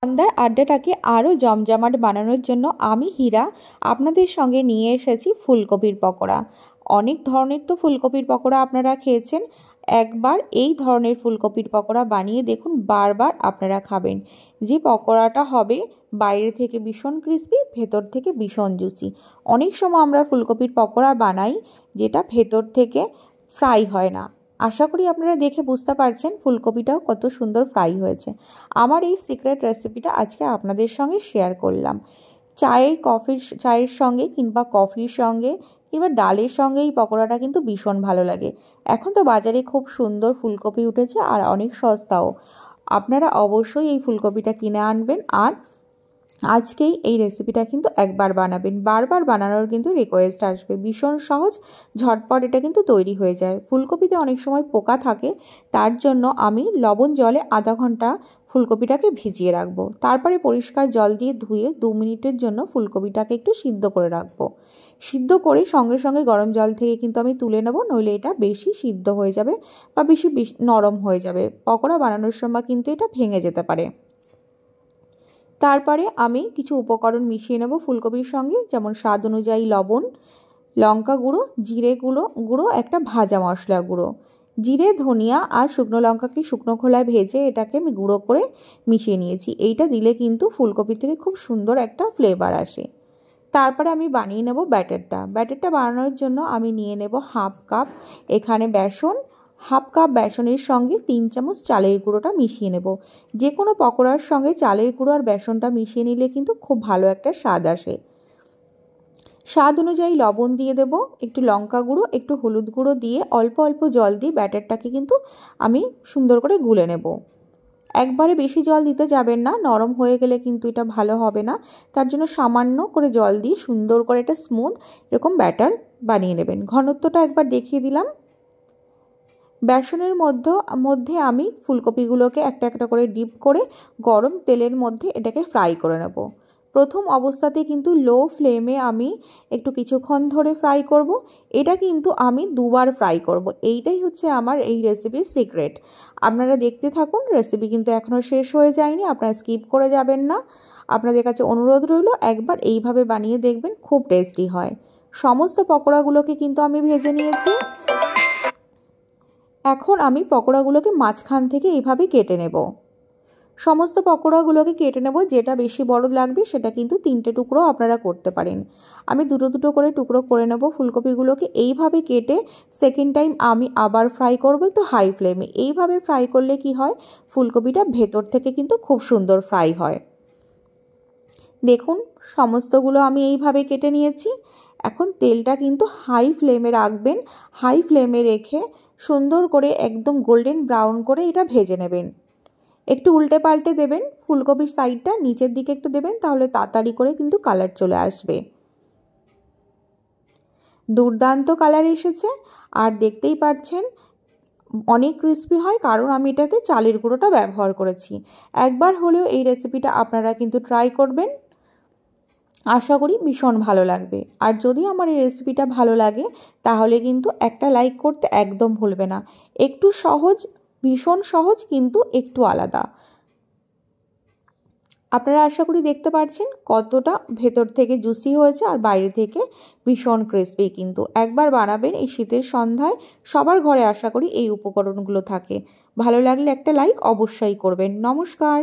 সন্ধ্যার আড্ডাটাকে আরও জমজমাট বানানোর জন্য আমি হীরা আপনাদের সঙ্গে নিয়ে এসেছি ফুলকপির পকোড়া। অনেক ধরনের তো ফুলকপির পকোড়া আপনারা খেয়েছেন, একবার এই ধরনের ফুলকপির পকোড়া বানিয়ে দেখুন, বারবার আপনারা খাবেন। যে পকোড়াটা হবে বাইরে থেকে ভীষণ ক্রিস্পি, ভেতর থেকে ভীষণ জুসি। অনেক সময় আমরা ফুলকপির পকোড়া বানাই যেটা ভেতর থেকে ফ্রাই হয় না। আশা করি আপনারা দেখে বুঝতে পারছেন ফুলকপিটাও কত সুন্দর ফ্রাই হয়েছে। আমার এই সিক্রেট রেসিপিটা আজকে আপনাদের সঙ্গে শেয়ার করলাম। চায়ের সঙ্গে কিংবা কফির সঙ্গে কিংবা ডালের সঙ্গে এই পকোড়াটা কিন্তু ভীষণ ভালো লাগে। এখন তো বাজারে খুব সুন্দর ফুলকপি উঠেছে আর অনেক সস্তাও। আপনারা অবশ্যই এই ফুলকপিটা কিনে আনবেন আর আজকেই এই রেসিপিটা কিন্তু একবার বানাবেন, বারবার বানানোর কিন্তু রিকোয়েস্ট আসবে। ভীষণ সহজ, ঝটপট এটা কিন্তু তৈরি হয়ে যায়। ফুলকপিতে অনেক সময় পোকা থাকে, তার জন্য আমি লবণ জলে আধা ঘন্টা ফুলকপিটাকে ভিজিয়ে রাখবো। তারপরে পরিষ্কার জল দিয়ে ধুয়ে 2 মিনিটের জন্য ফুলকপিটাকে একটু সিদ্ধ করে রাখবো। সিদ্ধ করে সঙ্গে সঙ্গে গরম জল থেকে কিন্তু আমি তুলে নেব, নইলে এটা বেশি সিদ্ধ হয়ে যাবে বা বেশি নরম হয়ে যাবে। পকোড়া বানানোর সময় কিন্তু এটা ভেঙে যেতে পারে। তারপরে আমি কিছু উপকরণ মিশিয়ে নেব ফুলকপির সঙ্গে, যেমন স্বাদ অনুযায়ী লবণ, লঙ্কা গুঁড়ো, জিরে গুঁড়ো, একটা ভাজা মশলা গুঁড়ো। জিরে, ধনিয়া আর শুকনো লঙ্কাকে শুকনো খোলায় ভেজে এটাকে আমি গুঁড়ো করে মিশিয়ে নিয়েছি। এইটা দিলে কিন্তু ফুলকপি থেকে খুব সুন্দর একটা ফ্লেভার আসে। তারপরে আমি বানিয়ে নেব ব্যাটারটা বানানোর জন্য আমি নিয়ে নেব হাফ কাপ এখানে বেসন। হাফ কাপ বেসনের সঙ্গে 3 চামচ চালের গুঁড়োটা মিশিয়ে নেব। যে কোনো পকোড়ার সঙ্গে চালের গুঁড়ো আর বেসনটা মিশিয়ে নিলে কিন্তু খুব ভালো একটা স্বাদ আসে। স্বাদ অনুযায়ী লবণ দিয়ে দেব, একটু লঙ্কা গুঁড়ো, একটু হলুদ গুঁড়ো দিয়ে অল্প অল্প জল দিয়ে ব্যাটারটাকে কিন্তু আমি সুন্দর করে গুলে নেব। একবারে বেশি জল দিতে যাবেন না, নরম হয়ে গেলে কিন্তু এটা ভালো হবে না। তার জন্য সামান্য করে জল দিয়ে সুন্দর করে একটা স্মুথ এরকম ব্যাটার বানিয়ে নেবেন। ঘনত্বটা একবার দেখিয়ে দিলাম। বেসনের মধ্যে আমি ফুলকপিগুলোকে একটা একটা করে ডিপ করে গরম তেলের মধ্যে এটাকে ফ্রাই করে নেব। প্রথম অবস্থাতে কিন্তু লো ফ্লেমে আমি একটু কিছুক্ষণ ধরে ফ্রাই করব। এটা কিন্তু আমি 2 বার ফ্রাই করব। এইটাই হচ্ছে আমার এই রেসিপির সিক্রেট। আপনারা দেখতে থাকুন, রেসিপি কিন্তু এখনও শেষ হয়ে যায়নি, আপনারা স্কিপ করে যাবেন না। আপনাদের কাছে অনুরোধ রইল, একবার এইভাবে বানিয়ে দেখবেন, খুব টেস্টি হয়। সমস্ত পকোড়াগুলোকে কিন্তু আমি ভেজে নিয়েছি। এখন আমি পকোড়াগুলোকে মাঝখান থেকে এইভাবে কেটে নেব। সমস্ত পকোড়াগুলোকে কেটে নেব, যেটা বেশি বড় লাগবে সেটা কিন্তু 3টে টুকরো আপনারা করতে পারেন। আমি দুটো করে টুকরো করে নেব ফুলকপিগুলোকে। এইভাবে কেটে সেকেন্ড টাইম আমি আবার ফ্রাই করব একটু হাই ফ্লেমে। এইভাবে ফ্রাই করলে কি হয়, ফুলকপিটা ভেতর থেকে কিন্তু খুব সুন্দর ফ্রাই হয়। দেখুন, সমস্তগুলো আমি এইভাবে কেটে নিয়েছি। এখন তেলটা কিন্তু হাই ফ্লেমে রাখবেন। হাই ফ্লেমে রেখে সুন্দর করে একদম গোল্ডেন ব্রাউন করে এটা ভেজে নেবেন। একটু উল্টে পাল্টে দেবেন, ফুলকপির সাইডটা নিচের দিকে একটু দেবেন, তাহলে তাড়াতাড়ি করে কিন্তু কালার চলে আসবে। দুর্দান্ত কালার এসেছে আর দেখতেই পাচ্ছেন অনেক ক্রিস্পি হয়, কারণ আমি এটাতে চালের গুঁড়োটা ব্যবহার করেছি। একবার হলেও এই রেসিপিটা আপনারা কিন্তু ট্রাই করবেন, আশা করি ভীষণ ভালো লাগবে। আর যদি আমার এই রেসিপিটা ভালো লাগে তাহলে কিন্তু একটা লাইক করতে একদম ভুলবে না। একটু সহজ, ভীষণ সহজ, কিন্তু একটু আলাদা। আপনারা আশা করি দেখতে পাচ্ছেন কতটা ভেতর থেকে জুসি হয়েছে আর বাইরে থেকে ভীষণ ক্রিস্পি। কিন্তু একবার বানাবেন এই শীতের সন্ধ্যায়, সবার ঘরে আশা করি এই উপকরণগুলো থাকে। ভালো লাগলে একটা লাইক অবশ্যই করবেন। নমস্কার।